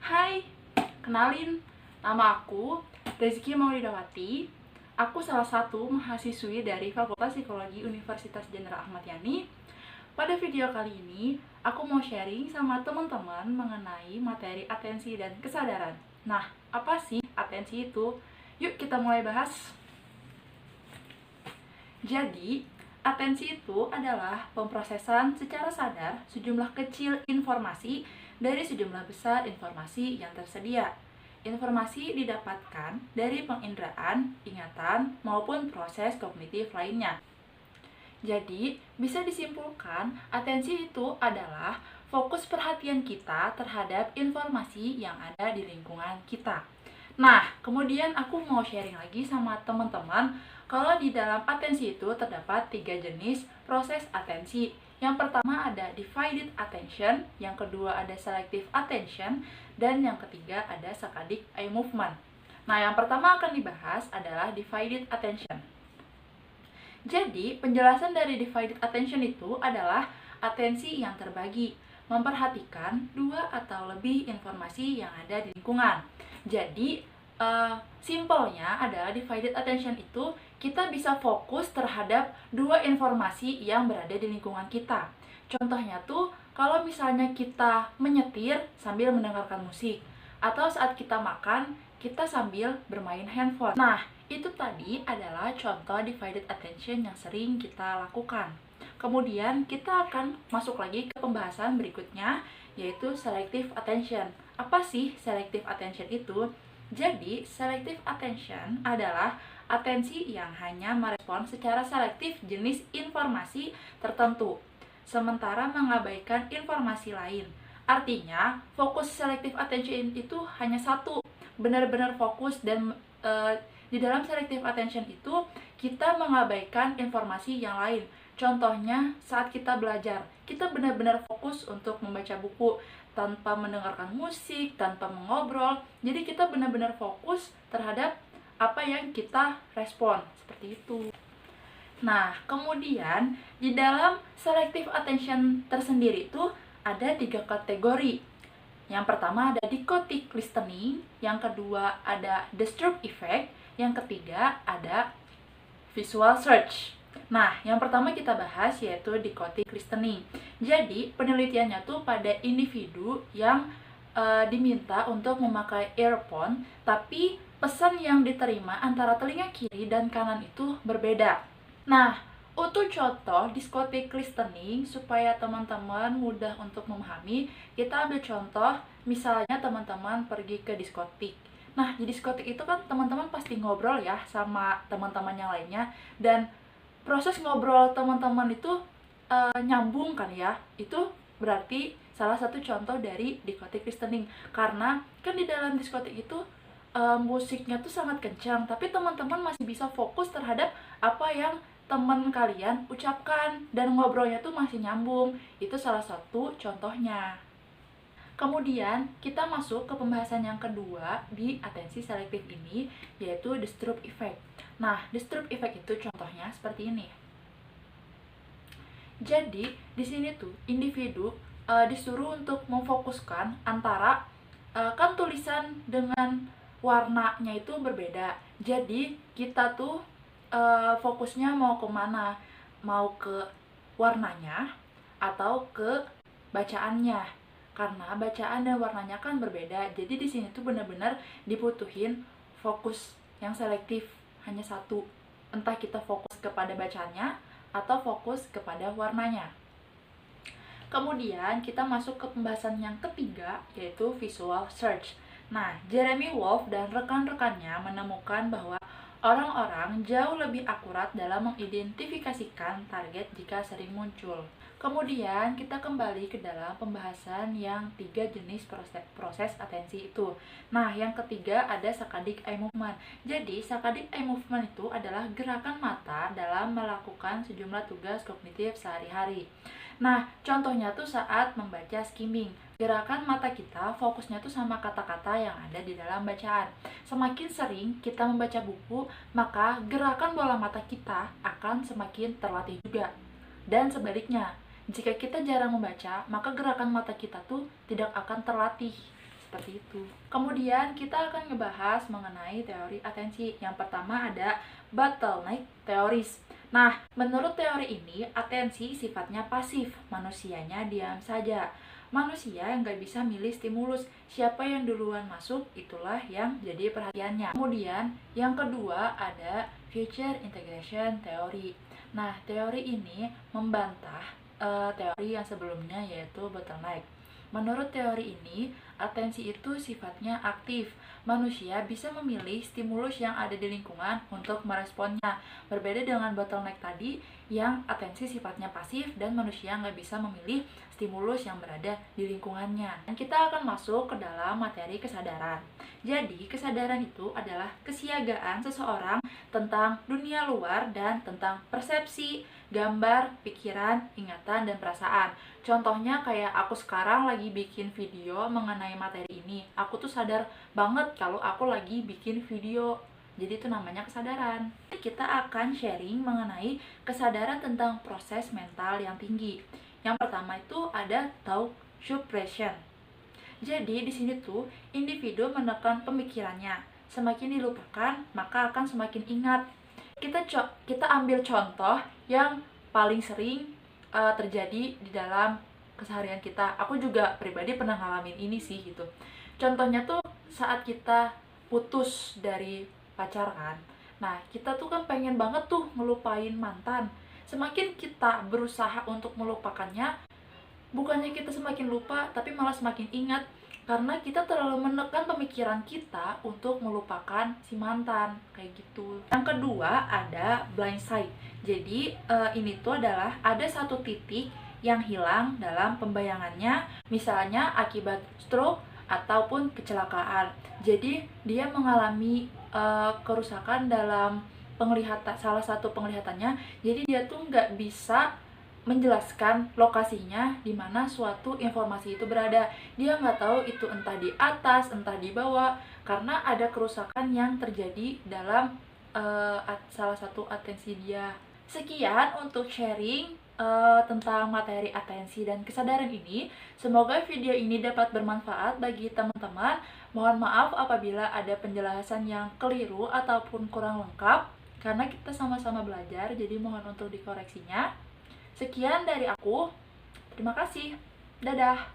Hai, kenalin, nama aku Rezky Maulidawati. Aku salah satu mahasiswi dari Fakultas Psikologi Universitas Jenderal Ahmad Yani. Pada video kali ini, aku mau sharing sama teman-teman mengenai materi atensi dan kesadaran. Nah, apa sih atensi itu? Yuk kita mulai bahas. Jadi, atensi itu adalah pemrosesan secara sadar sejumlah kecil informasi dari sejumlah besar informasi yang tersedia. Informasi didapatkan dari penginderaan, ingatan, maupun proses kognitif lainnya. Jadi, bisa disimpulkan, atensi itu adalah fokus perhatian kita terhadap informasi yang ada di lingkungan kita. Nah, kemudian aku mau sharing lagi sama teman-teman kalau di dalam atensi itu terdapat 3 jenis proses atensi. Yang pertama ada divided attention, yang kedua ada selective attention, dan yang ketiga ada saccadic eye movement. Nah, yang pertama akan dibahas adalah divided attention. Jadi, penjelasan dari divided attention itu adalah atensi yang terbagi, memperhatikan 2 atau lebih informasi yang ada di lingkungan. Jadi, simpelnya adalah divided attention itu kita bisa fokus terhadap 2 informasi yang berada di lingkungan kita. Contohnya tuh, kalau misalnya kita menyetir sambil mendengarkan musik, atau saat kita makan, kita sambil bermain handphone. Nah, itu tadi adalah contoh divided attention yang sering kita lakukan. Kemudian kita akan masuk lagi ke pembahasan berikutnya, yaitu selective attention. Apa sih selective attention itu? Jadi, selective attention adalah atensi yang hanya merespon secara selektif jenis informasi tertentu, sementara mengabaikan informasi lain. Artinya, fokus selective attention itu hanya satu, benar-benar fokus dan di dalam selective attention itu kita mengabaikan informasi yang lain. Contohnya saat kita belajar, kita benar-benar fokus untuk membaca buku tanpa mendengarkan musik, tanpa mengobrol. Jadi kita benar-benar fokus terhadap apa yang kita respon, seperti itu. Nah, kemudian di dalam selective attention tersendiri itu ada 3 kategori. Yang pertama ada dichotic listening, yang kedua ada disturbed effect, yang ketiga ada visual search. Nah, yang pertama kita bahas yaitu dichotic listening. Jadi, penelitiannya tuh pada individu yang diminta untuk memakai earphone, tapi pesan yang diterima antara telinga kiri dan kanan itu berbeda. Nah, untuk contoh diskotik listening supaya teman-teman mudah untuk memahami, kita ambil contoh misalnya teman-teman pergi ke diskotik. Nah, di diskotik itu kan teman-teman pasti ngobrol ya sama teman-teman yang lainnya, dan proses ngobrol teman-teman itu nyambung kan ya. Itu berarti salah satu contoh dari diskotik listening. Karena kan di dalam diskotik itu musiknya tuh sangat kencang, tapi teman-teman masih bisa fokus terhadap apa yang teman kalian ucapkan dan ngobrolnya tuh masih nyambung. Itu salah satu contohnya. Kemudian kita masuk ke pembahasan yang kedua di atensi selektif ini, yaitu disturbed effect. Nah, disturbed effect itu contohnya seperti ini. Jadi, di sini tuh individu disuruh untuk memfokuskan antara kan tulisan dengan warnanya itu berbeda. Jadi, kita tuh fokusnya mau kemana? Mau ke warnanya atau ke bacaannya? Karena bacaan dan warnanya kan berbeda. Jadi di sini tuh benar-benar dibutuhin fokus yang selektif, hanya satu. Entah kita fokus kepada bacaannya atau fokus kepada warnanya. Kemudian kita masuk ke pembahasan yang ketiga, yaitu visual search. Nah, Jeremy Wolf dan rekan-rekannya menemukan bahwa orang-orang jauh lebih akurat dalam mengidentifikasikan target jika sering muncul. Kemudian kita kembali ke dalam pembahasan yang 3 jenis proses atensi itu. Nah, yang ketiga ada saccadic eye movement. Jadi, saccadic eye movement itu adalah gerakan mata dalam melakukan sejumlah tugas kognitif sehari-hari. Nah, contohnya tuh saat membaca skimming. Gerakan mata kita fokusnya tuh sama kata-kata yang ada di dalam bacaan. Semakin sering kita membaca buku, maka gerakan bola mata kita akan semakin terlatih juga. Dan sebaliknya, jika kita jarang membaca, maka gerakan mata kita tuh tidak akan terlatih. seperti itu. Kemudian kita akan ngebahas mengenai teori atensi. Yang pertama ada bottleneck theories. Nah, menurut teori ini, atensi sifatnya pasif, manusianya diam saja. Manusia nggak bisa milih stimulus, siapa yang duluan masuk, itulah yang jadi perhatiannya. Kemudian, yang kedua ada future integration theory. Nah, teori ini membantah teori yang sebelumnya yaitu bottleneck. Menurut teori ini, atensi itu sifatnya aktif. Manusia bisa memilih stimulus yang ada di lingkungan untuk meresponnya. Berbeda dengan bottleneck tadi, yang atensi sifatnya pasif dan manusia nggak bisa memilih stimulus yang berada di lingkungannya. Dan kita akan masuk ke dalam materi kesadaran. Jadi, kesadaran itu adalah kesiagaan seseorang tentang dunia luar dan tentang persepsi, gambar, pikiran, ingatan, dan perasaan. Contohnya kayak aku sekarang lagi bikin video mengenai materi ini. Aku tuh sadar banget kalau aku lagi bikin video. Jadi itu namanya kesadaran. Kita akan sharing mengenai kesadaran tentang proses mental yang tinggi. Yang pertama itu ada thought suppression. Jadi di sini tuh individu menekan pemikirannya. Semakin dilupakan, maka akan semakin ingat. Kita ambil contoh yang paling sering terjadi di dalam keseharian kita. Aku juga pribadi pernah ngalamin ini sih gitu. Contohnya tuh saat kita putus dari pacar kan. Nah, kita tuh kan pengen banget tuh ngelupain mantan. Semakin kita berusaha untuk melupakannya, bukannya kita semakin lupa, tapi malah semakin ingat. Karena kita terlalu menekan pemikiran kita untuk melupakan si mantan, kayak gitu. Yang kedua ada blind sight. Jadi ini tuh adalah ada satu titik yang hilang dalam pembayangannya, misalnya akibat stroke ataupun kecelakaan. Jadi dia mengalami kerusakan dalam penglihatan, salah satu penglihatannya. Jadi dia tuh nggak bisa menjelaskan lokasinya di mana suatu informasi itu berada. Dia nggak tahu itu entah di atas, entah di bawah, karena ada kerusakan yang terjadi dalam salah satu atensi dia. Sekian untuk sharing tentang materi atensi dan kesadaran ini. Semoga video ini dapat bermanfaat bagi teman-teman. Mohon maaf apabila ada penjelasan yang keliru ataupun kurang lengkap, karena kita sama-sama belajar, jadi mohon untuk dikoreksinya. Sekian dari aku. Terima kasih. Dadah.